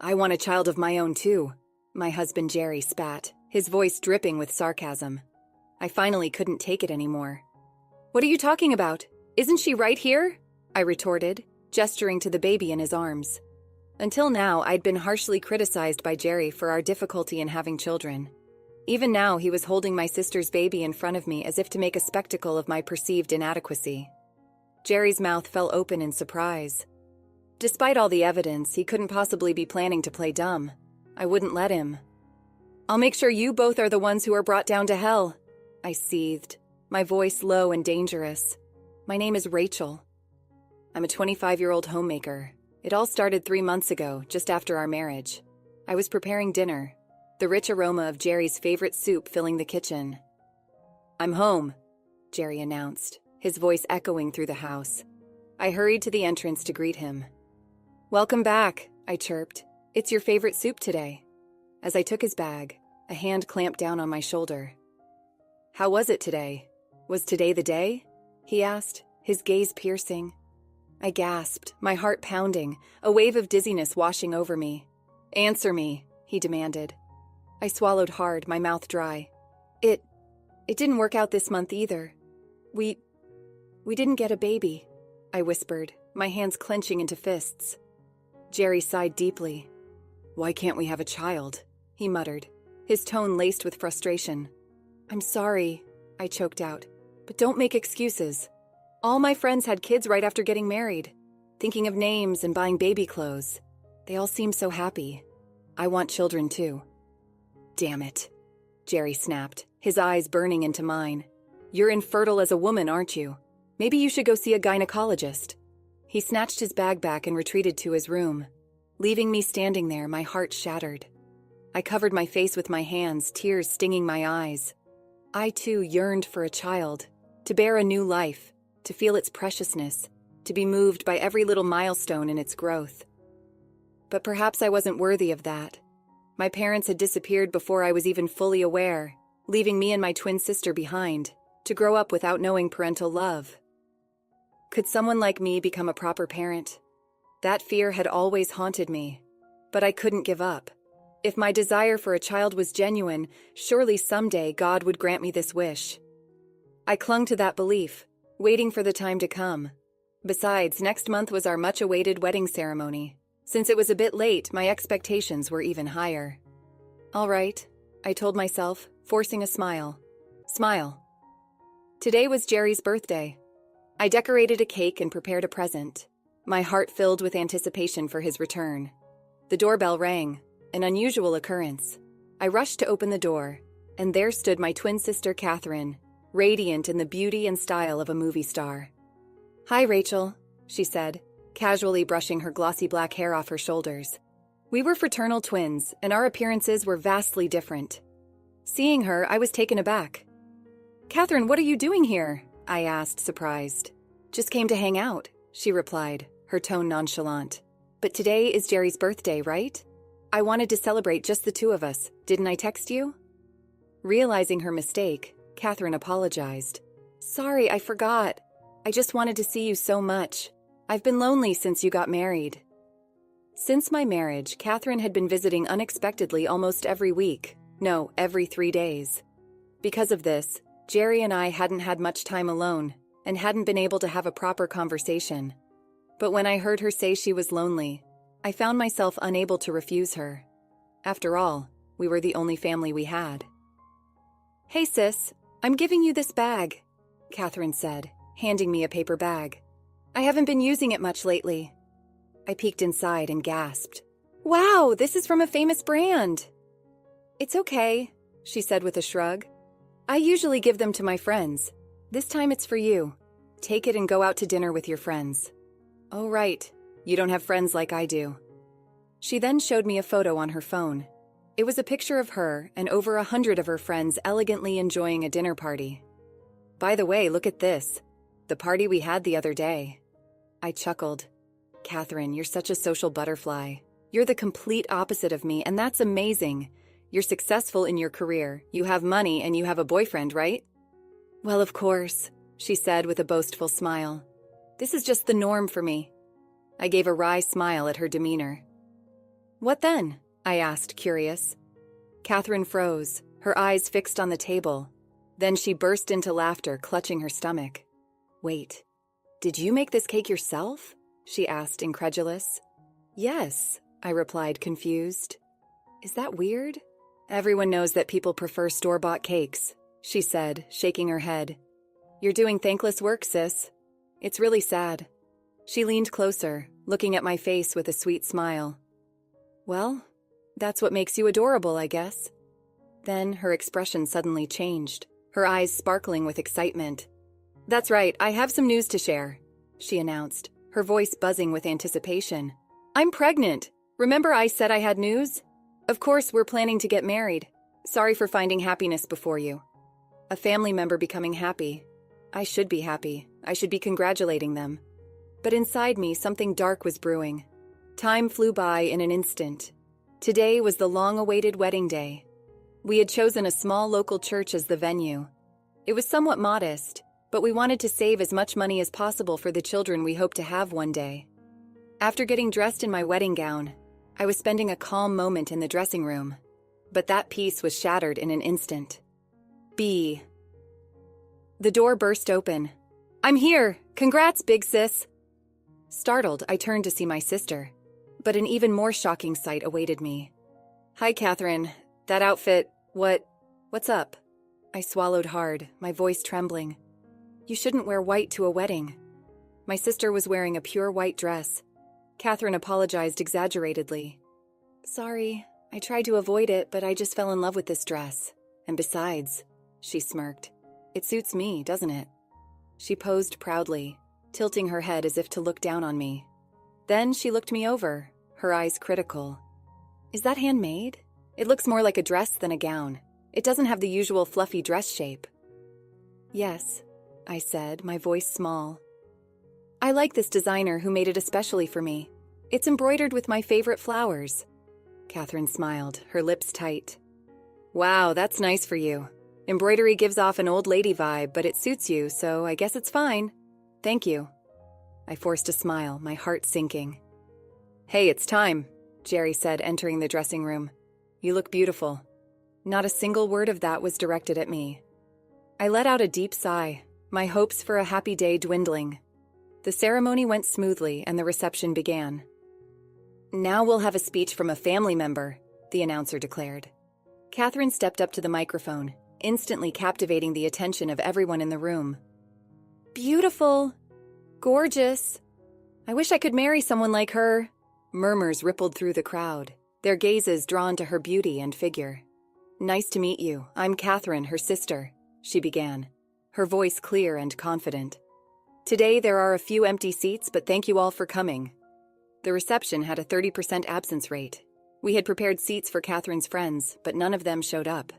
I want a child of my own too, my husband Jerry spat, his voice dripping with sarcasm. I finally couldn't take it anymore. What are you talking about? Isn't she right here? I retorted, gesturing to the baby in his arms. Until now, I'd been harshly criticized by Jerry for our difficulty in having children. Even now, he was holding my sister's baby in front of me as if to make a spectacle of my perceived inadequacy. Jerry's mouth fell open in surprise. Despite all the evidence, he couldn't possibly be planning to play dumb. I wouldn't let him. I'll make sure you both are the ones who are brought down to hell, I seethed, my voice low and dangerous. My name is Rachel. I'm a 25-year-old homemaker. It all started 3 months ago, just after our marriage. I was preparing dinner, the rich aroma of Jerry's favorite soup filling the kitchen. I'm home, Jerry announced, his voice echoing through the house. I hurried to the entrance to greet him. Welcome back, I chirped. It's your favorite soup today. As I took his bag, a hand clamped down on my shoulder. How was it today? Was today the day? He asked, his gaze piercing. I gasped, my heart pounding, a wave of dizziness washing over me. Answer me, he demanded. I swallowed hard, my mouth dry. It didn't work out this month either. We didn't get a baby, I whispered, my hands clenching into fists. Jerry sighed deeply. Why can't we have a child? He muttered, his tone laced with frustration. I'm sorry, I choked out, but don't make excuses. All my friends had kids right after getting married, thinking of names and buying baby clothes. They all seem so happy. I want children too. Damn it, Jerry snapped, his eyes burning into mine. You're infertile as a woman, aren't you? Maybe you should go see a gynecologist. He snatched his bag back and retreated to his room, leaving me standing there, my heart shattered. I covered my face with my hands, tears stinging my eyes. I too yearned for a child, to bear a new life, to feel its preciousness, to be moved by every little milestone in its growth. But perhaps I wasn't worthy of that. My parents had disappeared before I was even fully aware, leaving me and my twin sister behind, to grow up without knowing parental love. Could someone like me become a proper parent? That fear had always haunted me, but I couldn't give up. If my desire for a child was genuine, surely someday God would grant me this wish. I clung to that belief, waiting for the time to come. Besides, next month was our much-awaited wedding ceremony. Since it was a bit late, my expectations were even higher. All right, I told myself, forcing a smile. Smile. Today was Jerry's birthday. I decorated a cake and prepared a present, my heart filled with anticipation for his return. The doorbell rang, an unusual occurrence. I rushed to open the door, and there stood my twin sister Catherine, radiant in the beauty and style of a movie star. Hi, Rachel, she said, casually brushing her glossy black hair off her shoulders. We were fraternal twins, and our appearances were vastly different. Seeing her, I was taken aback. Catherine, what are you doing here? I asked, surprised. Just came to hang out, she replied, her tone nonchalant. But today is Jerry's birthday, right? I wanted to celebrate just the two of us. Didn't I text you? Realizing her mistake, Catherine apologized. Sorry, I forgot. I just wanted to see you so much. I've been lonely since you got married. Since my marriage, Catherine had been visiting unexpectedly almost every week. No, every 3 days. Because of this, Jerry and I hadn't had much time alone and hadn't been able to have a proper conversation. But when I heard her say she was lonely, I found myself unable to refuse her. After all, we were the only family we had. Hey sis, I'm giving you this bag, Catherine said, handing me a paper bag. I haven't been using it much lately. I peeked inside and gasped. Wow, this is from a famous brand. It's okay, she said with a shrug. I usually give them to my friends. This time it's for you. Take it and go out to dinner with your friends. Oh, right. You don't have friends like I do. She then showed me a photo on her phone. It was a picture of her and over 100 of her friends elegantly enjoying a dinner party. By the way, look at this. The party we had the other day. I chuckled. Catherine, you're such a social butterfly. You're the complete opposite of me, and that's amazing. You're successful in your career, you have money, and you have a boyfriend, right? Well, of course, she said with a boastful smile. This is just the norm for me. I gave a wry smile at her demeanor. What then? I asked, curious. Catherine froze, her eyes fixed on the table. Then she burst into laughter, clutching her stomach. Wait, did you make this cake yourself? She asked, incredulous. Yes, I replied, confused. Is that weird? Everyone knows that people prefer store-bought cakes, she said, shaking her head. You're doing thankless work, sis. It's really sad. She leaned closer, looking at my face with a sweet smile. Well, that's what makes you adorable, I guess. Then her expression suddenly changed, her eyes sparkling with excitement. That's right, I have some news to share, she announced, her voice buzzing with anticipation. I'm pregnant. Remember I said I had news? Of course, we're planning to get married. Sorry for finding happiness before you. A family member becoming happy. I should be happy. I should be congratulating them. But inside me, something dark was brewing. Time flew by in an instant. Today was the long-awaited wedding day. We had chosen a small local church as the venue. It was somewhat modest, but we wanted to save as much money as possible for the children we hoped to have one day. After getting dressed in my wedding gown, I was spending a calm moment in the dressing room, but that peace was shattered in an instant. The door burst open. I'm here! Congrats, big sis! Startled, I turned to see my sister, but an even more shocking sight awaited me. Hi, Catherine. That outfit, what's up? I swallowed hard, my voice trembling. You shouldn't wear white to a wedding. My sister was wearing a pure white dress. Catherine apologized exaggeratedly. Sorry, I tried to avoid it, but I just fell in love with this dress. And besides, she smirked, it suits me, doesn't it? She posed proudly, tilting her head as if to look down on me. Then she looked me over, her eyes critical. Is that handmade? It looks more like a dress than a gown. It doesn't have the usual fluffy dress shape. Yes, I said, my voice small. I like this designer who made it especially for me. It's embroidered with my favorite flowers. Catherine smiled, her lips tight. Wow, that's nice for you. Embroidery gives off an old lady vibe, but it suits you, so I guess it's fine. Thank you. I forced a smile, my heart sinking. Hey, it's time, Jerry said, entering the dressing room. You look beautiful. Not a single word of that was directed at me. I let out a deep sigh, my hopes for a happy day dwindling. The ceremony went smoothly and the reception began. Now we'll have a speech from a family member, the announcer declared. Catherine stepped up to the microphone, instantly captivating the attention of everyone in the room. Beautiful! Gorgeous! I wish I could marry someone like her! Murmurs rippled through the crowd, their gazes drawn to her beauty and figure. Nice to meet you. I'm Catherine, her sister, she began, her voice clear and confident. Today there are a few empty seats, but thank you all for coming. The reception had a 30% absence rate. We had prepared seats for Catherine's friends, but none of them showed up.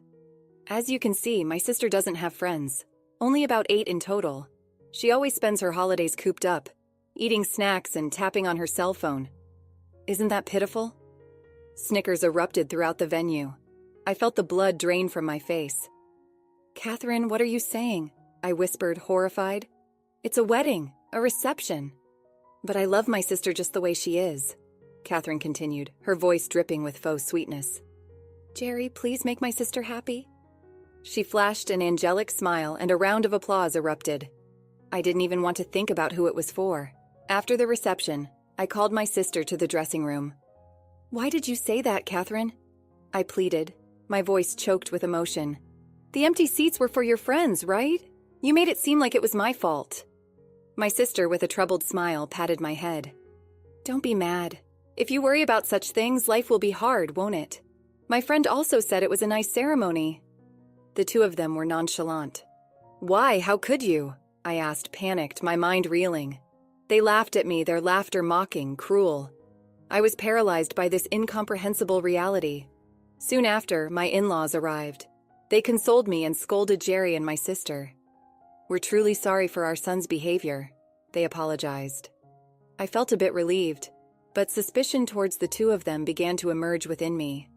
As you can see, my sister doesn't have friends. Only about 8 in total. She always spends her holidays cooped up, eating snacks and tapping on her cell phone. Isn't that pitiful? Snickers erupted throughout the venue. I felt the blood drain from my face. Catherine, what are you saying? I whispered, horrified. It's a wedding, a reception. But I love my sister just the way she is, Catherine continued, her voice dripping with faux sweetness. Jerry, please make my sister happy. She flashed an angelic smile and a round of applause erupted. I didn't even want to think about who it was for. After the reception, I called my sister to the dressing room. Why did you say that, Catherine? I pleaded, my voice choked with emotion. The empty seats were for your friends, right? You made it seem like it was my fault. My sister, with a troubled smile, patted my head. Don't be mad. If you worry about such things, life will be hard, won't it? My friend also said it was a nice ceremony. The two of them were nonchalant. Why? How could you? I asked, panicked, my mind reeling. They laughed at me, their laughter mocking, cruel. I was paralyzed by this incomprehensible reality. Soon after, my in-laws arrived. They consoled me and scolded Jerry and my sister. We're truly sorry for our son's behavior, they apologized. I felt a bit relieved, but suspicion towards the two of them began to emerge within me.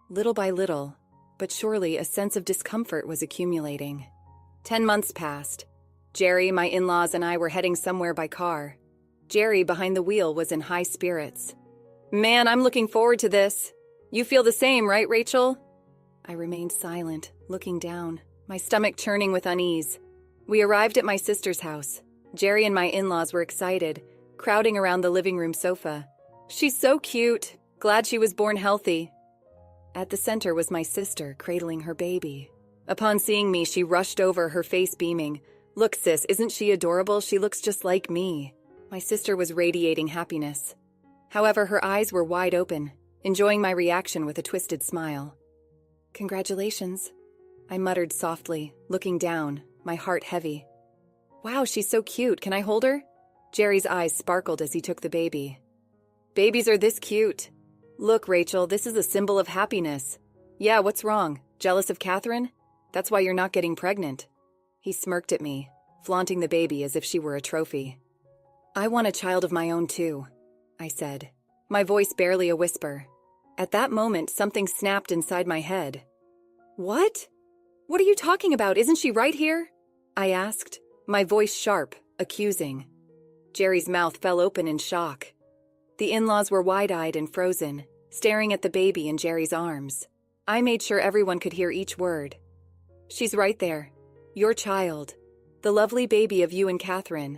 Little by little, but surely a sense of discomfort was accumulating. 10 months passed. Jerry, my in-laws, and I were heading somewhere by car. Jerry, behind the wheel, was in high spirits. Man, I'm looking forward to this. You feel the same, right, Rachel? I remained silent, looking down, my stomach churning with unease. We arrived at my sister's house. Jerry and my in-laws were excited, crowding around the living room sofa. She's so cute. Glad she was born healthy. At the center was my sister, cradling her baby. Upon seeing me, she rushed over, her face beaming. Look, sis, isn't she adorable? She looks just like me. My sister was radiating happiness. However, her eyes were wide open, enjoying my reaction with a twisted smile. Congratulations, I muttered softly, looking down, my heart heavy. Wow, she's so cute. Can I hold her? Jerry's eyes sparkled as he took the baby. Babies are this cute. Look, Rachel, this is a symbol of happiness. Yeah, what's wrong? Jealous of Catherine? That's why you're not getting pregnant. He smirked at me, flaunting the baby as if she were a trophy. I want a child of my own too, I said, my voice barely a whisper. At that moment, something snapped inside my head. What? What are you talking about? Isn't she right here? I asked, my voice sharp, accusing. Jerry's mouth fell open in shock. The in-laws were wide-eyed and frozen, staring at the baby in Jerry's arms. I made sure everyone could hear each word. She's right there. Your child. The lovely baby of you and Catherine.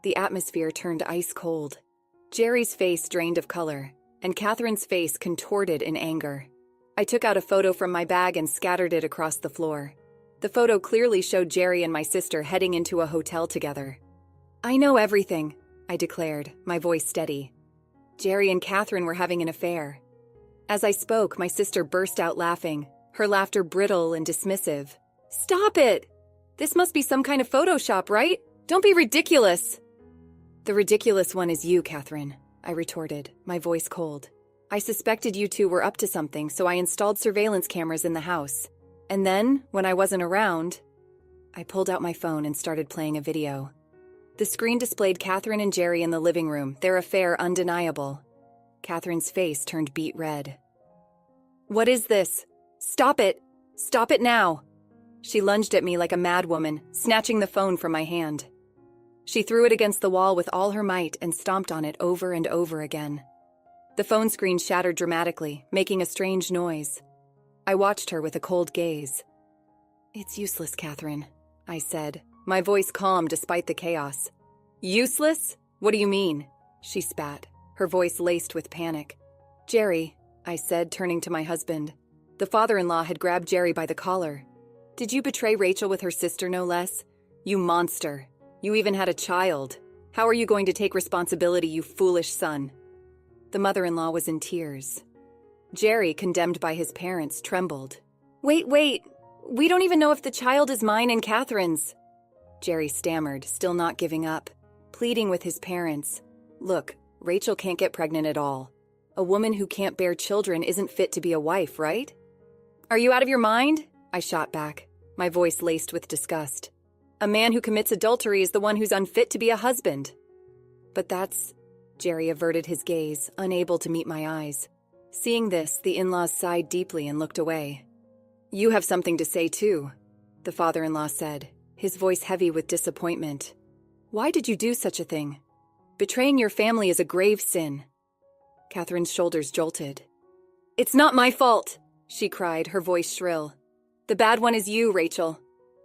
The atmosphere turned ice cold. Jerry's face drained of color, and Catherine's face contorted in anger. I took out a photo from my bag and scattered it across the floor. The photo clearly showed Jerry and my sister heading into a hotel together. I know everything, I declared, my voice steady. Jerry and Catherine were having an affair. As I spoke, my sister burst out laughing, her laughter brittle and dismissive. Stop it! This must be some kind of Photoshop, right? Don't be ridiculous! The ridiculous one is you, Catherine, I retorted, my voice cold. I suspected you two were up to something, so I installed surveillance cameras in the house. And then, when I wasn't around, I pulled out my phone and started playing a video. The screen displayed Catherine and Jerry in the living room, their affair undeniable. Catherine's face turned beet red. What is this? Stop it! Stop it now! She lunged at me like a madwoman, snatching the phone from my hand. She threw it against the wall with all her might and stomped on it over and over again. The phone screen shattered dramatically, making a strange noise. I watched her with a cold gaze. It's useless, Catherine, I said, my voice calm despite the chaos. Useless? What do you mean? She spat, her voice laced with panic. Jerry, I said, turning to my husband. The father-in-law had grabbed Jerry by the collar. Did you betray Rachel with her sister, no less? You monster. You even had a child. How are you going to take responsibility, you foolish son? The mother-in-law was in tears. Jerry, condemned by his parents, trembled. Wait. We don't even know if the child is mine and Catherine's. Jerry stammered, still not giving up, pleading with his parents. Look, Rachel can't get pregnant at all. A woman who can't bear children isn't fit to be a wife, right? Are you out of your mind? I shot back, my voice laced with disgust. A man who commits adultery is the one who's unfit to be a husband. But that's... Jerry averted his gaze, unable to meet my eyes. Seeing this, the in-laws sighed deeply and looked away. You have something to say too, the father-in-law said, his voice heavy with disappointment. Why did you do such a thing? Betraying your family is a grave sin. Catherine's shoulders jolted. It's not my fault, she cried, her voice shrill. The bad one is you, Rachel.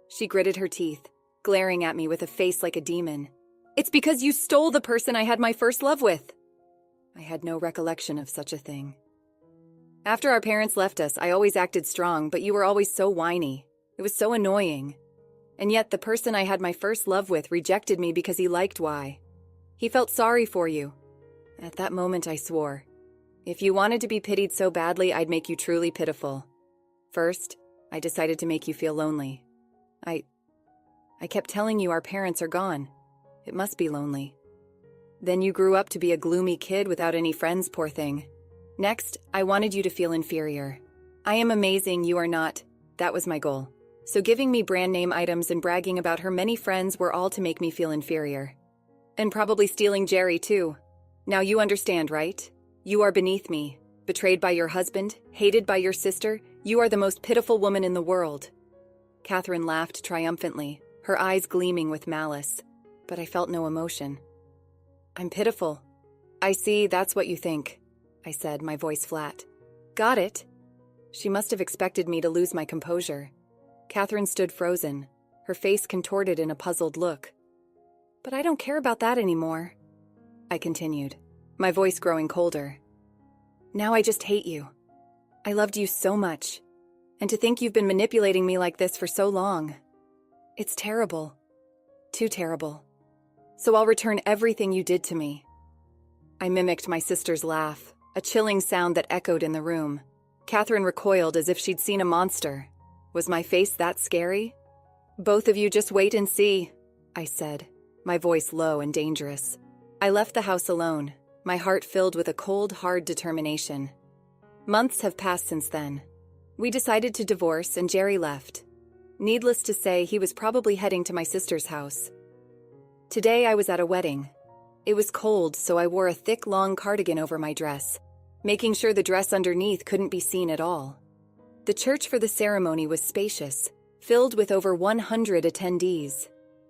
She gritted her teeth, glaring at me with a face like a demon. It's because you stole the person I had my first love with. I had no recollection of such a thing. After our parents left us, I always acted strong, but you were always so whiny. It was so annoying. And yet the person I had my first love with rejected me because he liked why. He felt sorry for you. At that moment I swore. If you wanted to be pitied so badly, I'd make you truly pitiful. First, I decided to make you feel lonely. I kept telling you our parents are gone. It must be lonely. Then you grew up to be a gloomy kid without any friends, poor thing. Next, I wanted you to feel inferior. I am amazing, you are not. That was my goal. So giving me brand name items and bragging about her many friends were all to make me feel inferior. And probably stealing Jerry too. Now you understand, right? You are beneath me. Betrayed by your husband, hated by your sister, you are the most pitiful woman in the world. Catherine laughed triumphantly, her eyes gleaming with malice. But I felt no emotion. I'm pitiful. I see, that's what you think. I said, my voice flat. Got it. She must have expected me to lose my composure. Catherine stood frozen, her face contorted in a puzzled look. But I don't care about that anymore, I continued, my voice growing colder. Now I just hate you. I loved you so much. And to think you've been manipulating me like this for so long. It's terrible. Too terrible. So I'll return everything you did to me. I mimicked my sister's laugh, a chilling sound that echoed in the room. Catherine recoiled as if she'd seen a monster. Was my face that scary? Both of you just wait and see, I said, my voice low and dangerous. I left the house alone, my heart filled with a cold, hard determination. Months have passed since then. We decided to divorce and Jerry left. Needless to say, he was probably heading to my sister's house. Today I was at a wedding. It was cold, so I wore a thick, long cardigan over my dress, making sure the dress underneath couldn't be seen at all. The church for the ceremony was spacious, filled with over 100 attendees.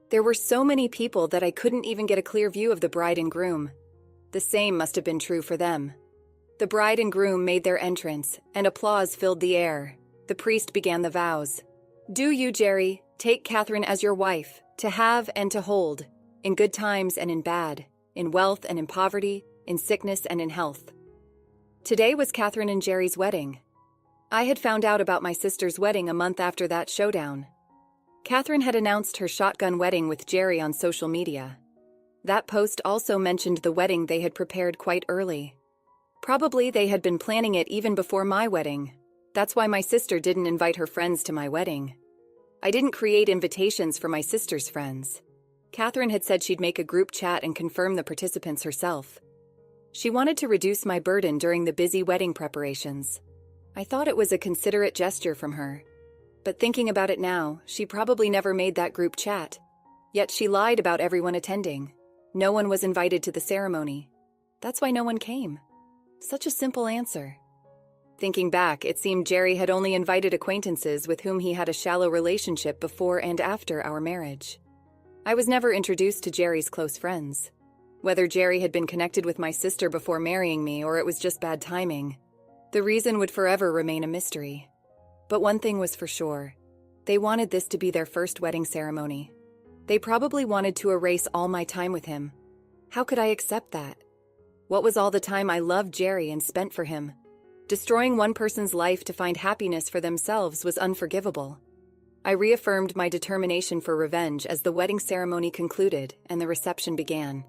There were so many people that I couldn't even get a clear view of the bride and groom. The same must have been true for them. The bride and groom made their entrance, and applause filled the air. The priest began the vows. Do you, Jerry, take Catherine as your wife, to have and to hold, in good times and in bad, in wealth and in poverty, in sickness and in health. Today was Catherine and Jerry's wedding. I had found out about my sister's wedding a month after that showdown. Catherine had announced her shotgun wedding with Jerry on social media. That post also mentioned the wedding they had prepared quite early. Probably they had been planning it even before my wedding. That's why my sister didn't invite her friends to my wedding. I didn't create invitations for my sister's friends. Catherine had said she'd make a group chat and confirm the participants herself. She wanted to reduce my burden during the busy wedding preparations. I thought it was a considerate gesture from her. But thinking about it now, she probably never made that group chat. Yet she lied about everyone attending. No one was invited to the ceremony. That's why no one came. Such a simple answer. Thinking back, it seemed Jerry had only invited acquaintances with whom he had a shallow relationship before and after our marriage. I was never introduced to Jerry's close friends. Whether Jerry had been connected with my sister before marrying me or it was just bad timing, the reason would forever remain a mystery. But one thing was for sure. They wanted this to be their first wedding ceremony. They probably wanted to erase all my time with him. How could I accept that? What was all the time I loved Jerry and spent for him? Destroying one person's life to find happiness for themselves was unforgivable. I reaffirmed my determination for revenge as the wedding ceremony concluded and the reception began.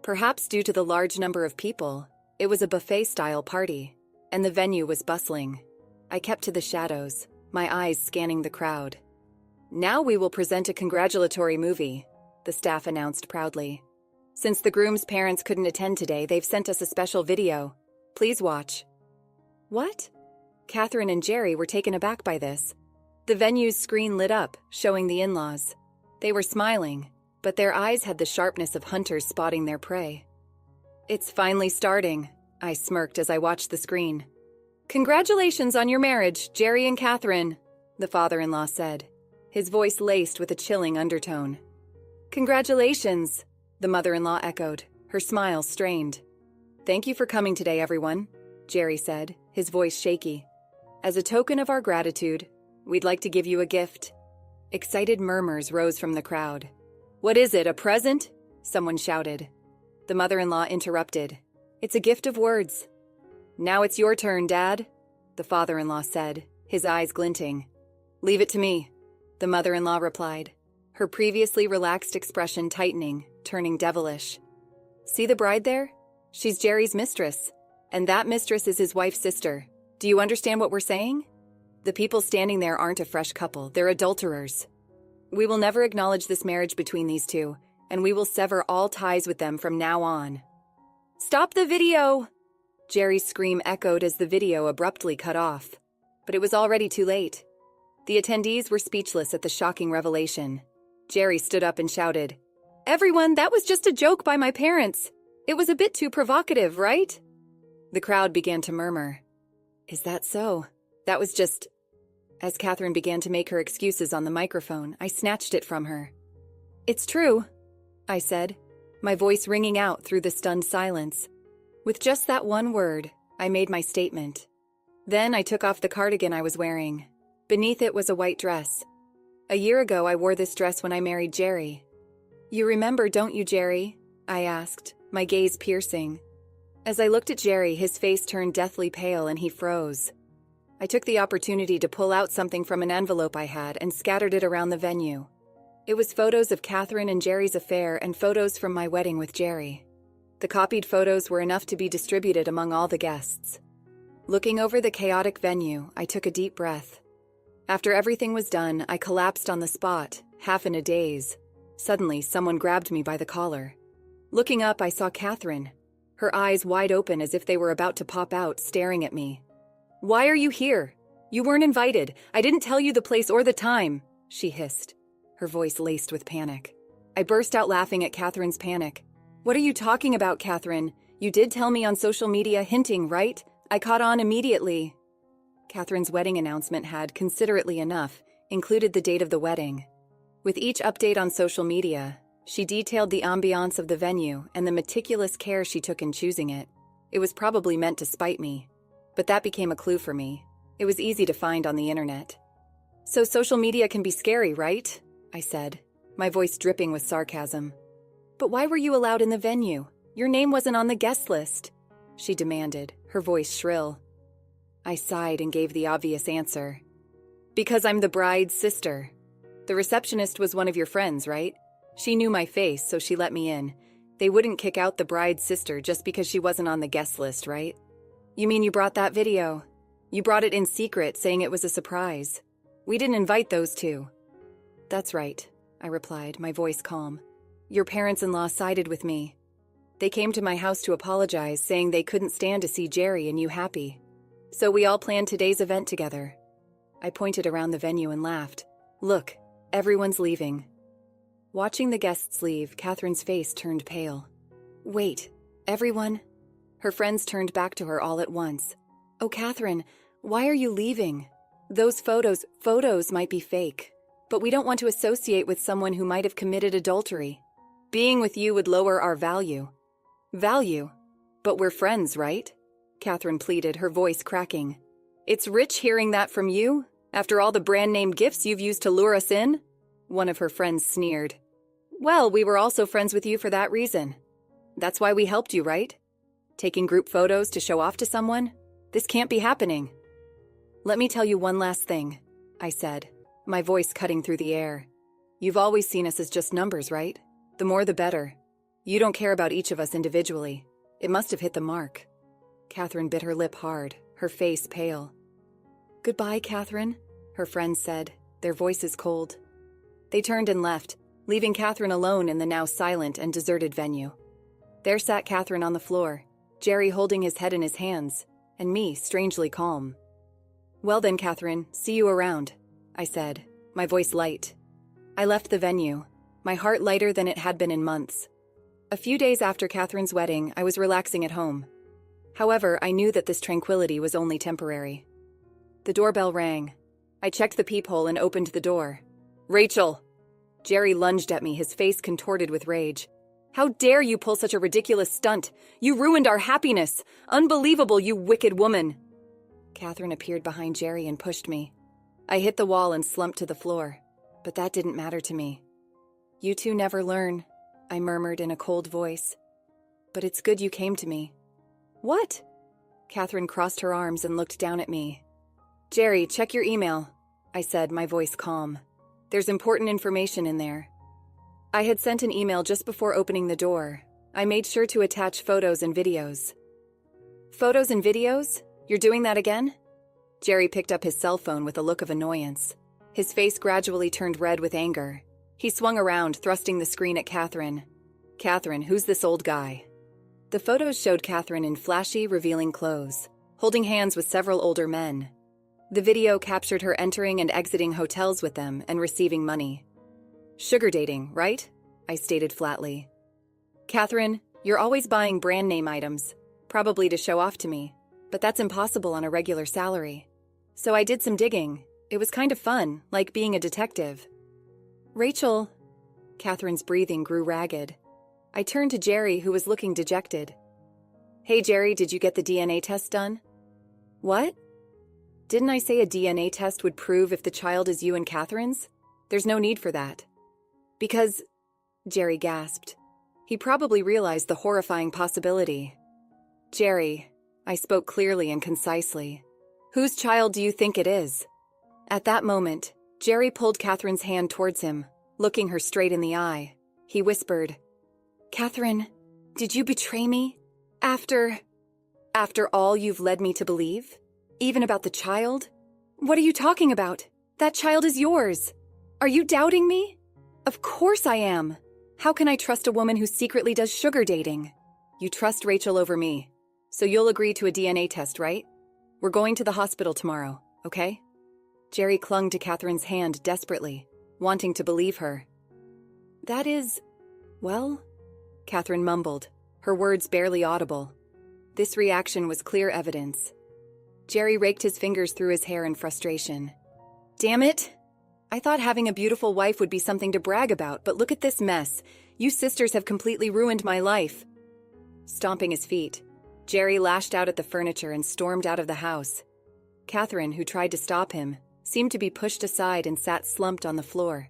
Perhaps due to the large number of people, it was a buffet-style party, and the venue was bustling. I kept to the shadows, my eyes scanning the crowd. Now we will present a congratulatory movie, the staff announced proudly. Since the groom's parents couldn't attend today, they've sent us a special video. Please watch. What? Catherine and Jerry were taken aback by this. The venue's screen lit up, showing the in-laws. They were smiling, but their eyes had the sharpness of hunters spotting their prey. It's finally starting, I smirked as I watched the screen. Congratulations on your marriage, Jerry and Catherine, the father-in-law said, his voice laced with a chilling undertone. Congratulations, the mother-in-law echoed, her smile strained. Thank you for coming today, everyone, Jerry said, his voice shaky. As a token of our gratitude, we'd like to give you a gift. Excited murmurs rose from the crowd. What is it, a present? Someone shouted. The mother-in-law interrupted. It's a gift of words. Now it's your turn, Dad, the father-in-law said, his eyes glinting. Leave it to me, the mother-in-law replied, her previously relaxed expression tightening, turning devilish. See the bride there? She's Jerry's mistress, and that mistress is his wife's sister. Do you understand what we're saying? The people standing there aren't a fresh couple, they're adulterers. We will never acknowledge this marriage between these two, and we will sever all ties with them from now on. Stop the video! Jerry's scream echoed as the video abruptly cut off. But it was already too late. The attendees were speechless at the shocking revelation. Jerry stood up and shouted, Everyone, that was just a joke by my parents. It was a bit too provocative, right? The crowd began to murmur. Is that so? That was just... As Catherine began to make her excuses on the microphone, I snatched it from her. It's true, I said, my voice ringing out through the stunned silence. With just that one word, I made my statement. Then I took off the cardigan I was wearing. Beneath it was a white dress. A year ago, I wore this dress when I married Jerry. You remember, don't you, Jerry? I asked, my gaze piercing. As I looked at Jerry, his face turned deathly pale and he froze. I took the opportunity to pull out something from an envelope I had and scattered it around the venue. It was photos of Catherine and Jerry's affair and photos from my wedding with Jerry. The copied photos were enough to be distributed among all the guests. Looking over the chaotic venue, I took a deep breath. After everything was done, I collapsed on the spot, half in a daze. Suddenly, someone grabbed me by the collar. Looking up, I saw Catherine, her eyes wide open as if they were about to pop out, staring at me. "Why are you here? You weren't invited. I didn't tell you the place or the time," she hissed, her voice laced with panic. I burst out laughing at Catherine's panic. "What are you talking about, Catherine? You did tell me on social media, hinting, right? I caught on immediately." Catherine's wedding announcement had, considerately enough, included the date of the wedding. With each update on social media, she detailed the ambiance of the venue and the meticulous care she took in choosing it. It was probably meant to spite me, but that became a clue for me. It was easy to find on the internet. "So social media can be scary, right?" I said, my voice dripping with sarcasm. "But why were you allowed in the venue? Your name wasn't on the guest list," she demanded, her voice shrill. I sighed and gave the obvious answer. "Because I'm the bride's sister. The receptionist was one of your friends, right? She knew my face, so she let me in. They wouldn't kick out the bride's sister just because she wasn't on the guest list, right? You mean you brought that video? You brought it in secret, saying it was a surprise. We didn't invite those two." "That's right," I replied, my voice calm. "Your parents-in-law sided with me. They came to my house to apologize, saying they couldn't stand to see Jerry and you happy. So we all planned today's event together." I pointed around the venue and laughed. "Look, everyone's leaving." Watching the guests leave, Catherine's face turned pale. "Wait, everyone?" Her friends turned back to her all at once. "Oh, Catherine, why are you leaving? Those photos might be fake, but we don't want to associate with someone who might have committed adultery. Being with you would lower our value." "Value? But we're friends, right?" Catherine pleaded, her voice cracking. "It's rich hearing that from you, after all the brand-name gifts you've used to lure us in?" One of her friends sneered. "Well, we were also friends with you for that reason. That's why we helped you, right? Taking group photos to show off to someone? This can't be happening." "Let me tell you one last thing," I said, my voice cutting through the air. "You've always seen us as just numbers, right? The more the better. You don't care about each of us individually. It must have hit the mark." Catherine bit her lip hard, her face pale. "Goodbye, Catherine," her friends said, their voices cold. They turned and left, leaving Catherine alone in the now silent and deserted venue. There sat Catherine on the floor, Jerry holding his head in his hands, and me strangely calm. "Well then, Catherine, see you around," I said, my voice light. I left the venue, my heart lighter than it had been in months. A few days after Catherine's wedding, I was relaxing at home. However, I knew that this tranquility was only temporary. The doorbell rang. I checked the peephole and opened the door. "Rachel!" Jerry lunged at me, his face contorted with rage. "How dare you pull such a ridiculous stunt? You ruined our happiness! Unbelievable, you wicked woman!" Catherine appeared behind Jerry and pushed me. I hit the wall and slumped to the floor, but that didn't matter to me. "You two never learn," I murmured in a cold voice. "But it's good you came to me." "What?" Catherine crossed her arms and looked down at me. "Jerry, check your email," I said, my voice calm. "There's important information in there." I had sent an email just before opening the door. I made sure to attach photos and videos. "Photos and videos? You're doing that again?" Jerry picked up his cell phone with a look of annoyance. His face gradually turned red with anger. He swung around, thrusting the screen at Catherine. "Catherine, who's this old guy?" The photos showed Catherine in flashy, revealing clothes, holding hands with several older men. The video captured her entering and exiting hotels with them and receiving money. "Sugar dating, right?" I stated flatly. "Catherine, you're always buying brand name items, probably to show off to me, but that's impossible on a regular salary. So I did some digging. It was kind of fun, like being a detective." "Rachel," Catherine's breathing grew ragged. I turned to Jerry, who was looking dejected. Hey Jerry, did you get the DNA test done? What? Didn't I say a DNA test would prove if the child is you and Catherine's? There's no need for that. Because, Jerry gasped. He probably realized the horrifying possibility. Jerry, I spoke clearly and concisely. Whose child do you think it is? At that moment, Jerry pulled Catherine's hand towards him, looking her straight in the eye. He whispered, Catherine, did you betray me? After all you've led me to believe? Even about the child? What are you talking about? That child is yours. Are you doubting me? Of course I am. How can I trust a woman who secretly does sugar dating? You trust Rachel over me, so you'll agree to a DNA test, right? We're going to the hospital tomorrow, okay? Jerry clung to Catherine's hand desperately, wanting to believe her. That is, well, Catherine mumbled, her words barely audible. This reaction was clear evidence. Jerry raked his fingers through his hair in frustration. Damn it! I thought having a beautiful wife would be something to brag about, but look at this mess. You sisters have completely ruined my life. Stomping his feet, Jerry lashed out at the furniture and stormed out of the house. Catherine, who tried to stop him, seemed to be pushed aside and sat slumped on the floor.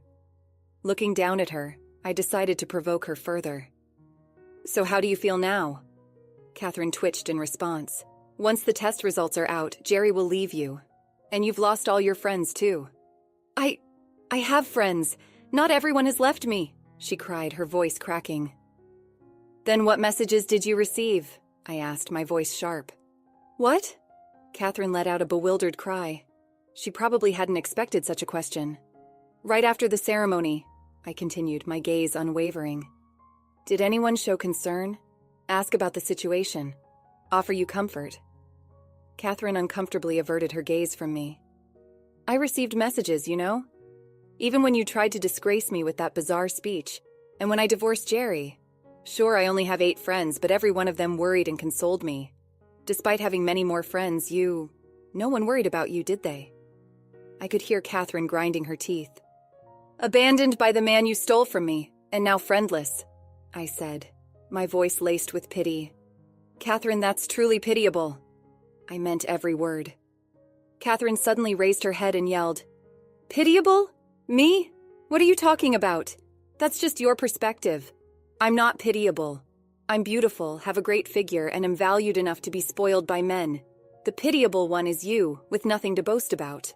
Looking down at her, I decided to provoke her further. So how do you feel now? Catherine twitched in response. Once the test results are out, Jerry will leave you. And you've lost all your friends, too. I have friends. Not everyone has left me, she cried, her voice cracking. Then what messages did you receive? I asked, my voice sharp. What? Catherine let out a bewildered cry. She probably hadn't expected such a question. Right after the ceremony, I continued, my gaze unwavering. Did anyone show concern? Ask about the situation? Offer you comfort? Catherine uncomfortably averted her gaze from me. I received messages, you know? Even when you tried to disgrace me with that bizarre speech, and when I divorced Jerry. Sure, I only have 8 friends, but every one of them worried and consoled me. Despite having many more friends, no one worried about you, did they? I could hear Catherine grinding her teeth. Abandoned by the man you stole from me, and now friendless, I said, my voice laced with pity. Catherine, that's truly pitiable. I meant every word. Catherine suddenly raised her head and yelled, Pitiable? Me? What are you talking about? That's just your perspective. I'm not pitiable. I'm beautiful, have a great figure, and am valued enough to be spoiled by men. The pitiable one is you, with nothing to boast about.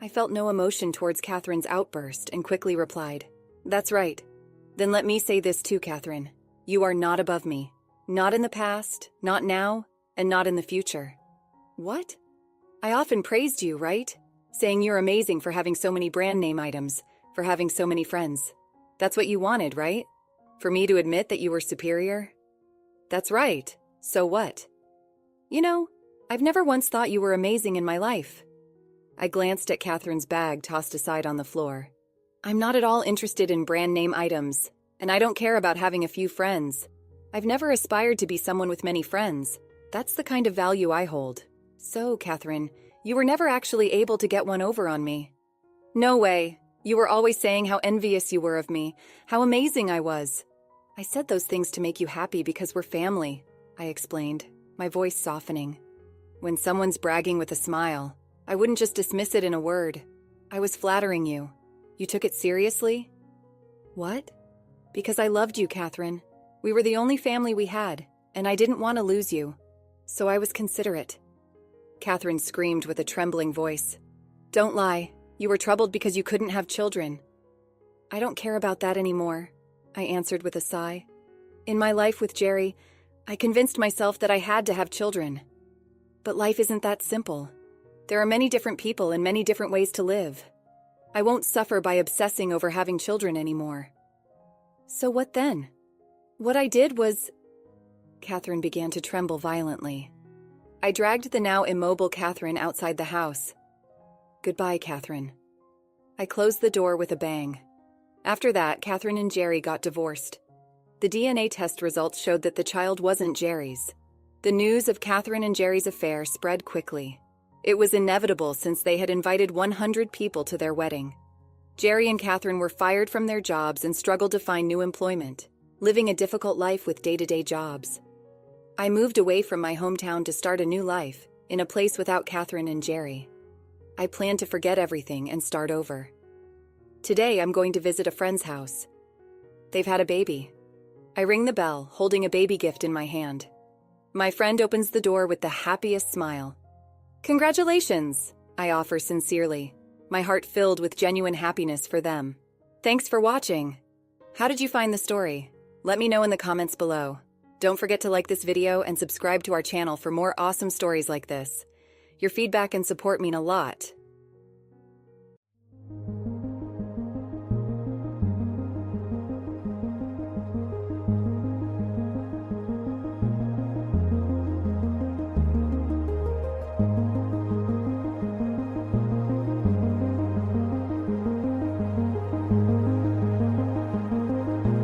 I felt no emotion towards Catherine's outburst and quickly replied, That's right. Then let me say this too, Catherine. You are not above me. Not in the past, not now, and not in the future. What? I often praised you, right? Saying you're amazing for having so many brand name items, for having so many friends. That's what you wanted, right? For me to admit that you were superior? That's right. So what? You know, I've never once thought you were amazing in my life. I glanced at Catherine's bag tossed aside on the floor. I'm not at all interested in brand name items, and I don't care about having a few friends. I've never aspired to be someone with many friends. That's the kind of value I hold. So, Catherine, you were never actually able to get one over on me. No way. You were always saying how envious you were of me, how amazing I was. I said those things to make you happy because we're family, I explained, my voice softening. When someone's bragging with a smile, I wouldn't just dismiss it in a word. I was flattering you. You took it seriously? What? Because I loved you, Catherine. We were the only family we had, and I didn't want to lose you. So I was considerate. Catherine screamed with a trembling voice. Don't lie. You were troubled because you couldn't have children. I don't care about that anymore, I answered with a sigh. In my life with Jerry, I convinced myself that I had to have children. But life isn't that simple. There are many different people and many different ways to live. I won't suffer by obsessing over having children anymore. So what then? What I did was... Catherine began to tremble violently. I dragged the now immobile Catherine outside the house. Goodbye, Catherine. I closed the door with a bang. After that, Catherine and Jerry got divorced. The DNA test results showed that the child wasn't Jerry's. The news of Catherine and Jerry's affair spread quickly. It was inevitable since they had invited 100 people to their wedding. Jerry and Catherine were fired from their jobs and struggled to find new employment, living a difficult life with day-to-day jobs. I moved away from my hometown to start a new life, in a place without Catherine and Jerry. I plan to forget everything and start over. Today, I'm going to visit a friend's house. They've had a baby. I ring the bell, holding a baby gift in my hand. My friend opens the door with the happiest smile. "Congratulations," I offer sincerely, my heart filled with genuine happiness for them. Thanks for watching. How did you find the story? Let me know in the comments below. Don't forget to like this video and subscribe to our channel for more awesome stories like this. Your feedback and support mean a lot.